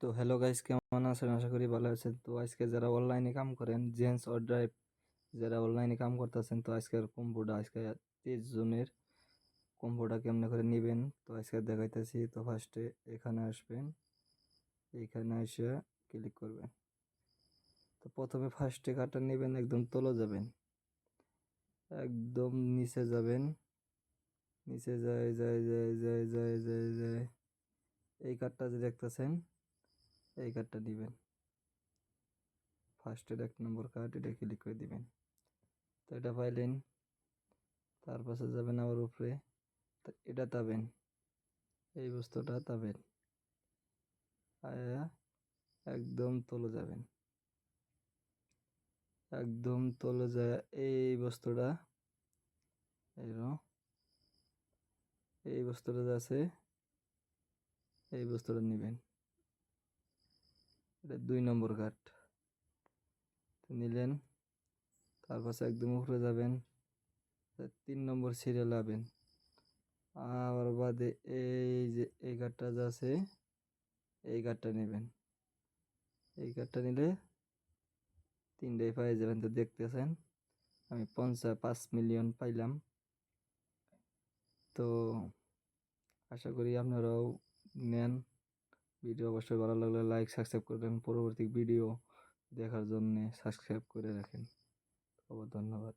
তো hello guys, কেমন আছেন? আশা করি ভালো আছেন। তো আজকে যারা অনলাইনে কাম করেন, জেন্টস অর ড্রাইভ, যারা অনলাইনে কাম করতেছেন, তো আজকের কম্বোটা আজকে 30 জনের কম্বোটা কেমনে করে নিবেন তো আজকে দেখাইতেছি। তো ফার্স্টে এখানে আসবেন, এইখানে এসে ক্লিক করবেন। তো প্রথমে ফার্স্টে কার্ডটা নেবেন, একদম তলে যাবেন, একদম নিচে যাবেন, নিচে যায় যায় যায় যায় যায় যায় যায় এই কার্ডটা যে দেখতেছেন, এই কার্ডটা নিবেন। ফার্স্টের 1 নম্বর কার্ড, এটা ক্লিক করে দিবেন। তো এটা পাইলেন, তার পাশে যাবেন আবার উপরে, তো এটা তাবেন, এই বস্তুটা তাবেন, আয়া একদম তলে যাবেন, একদম তলে যায় এই বস্তুটা, এই বস্তুটা যে আছে, এই বস্তুটা নেবেন। এটা 2 নম্বর কার্ড, তো নিলেন। তার পাশে একদম উপরে যাবেন, 3 নম্বর সিরিয়াল আবেন, আবার বাদে এই যে এই কার্ডটা যে আছে, এই কার্ডটা নেবেন। এই কার্ডটা নিলে 3টাই পাই যাবেন। তো দেখতেছেন আমি 5 মিলিয়ন পাইলাম। তো আশা করি আপনারাও নেন। ভিডিও অবশ্যই ভালো লাগলে লাইক সাবস্ক্রাইব করবেন, পরবর্তী ভিডিও দেখার জন্য সাবস্ক্রাইব করে রাখেন। ধন্যবাদ।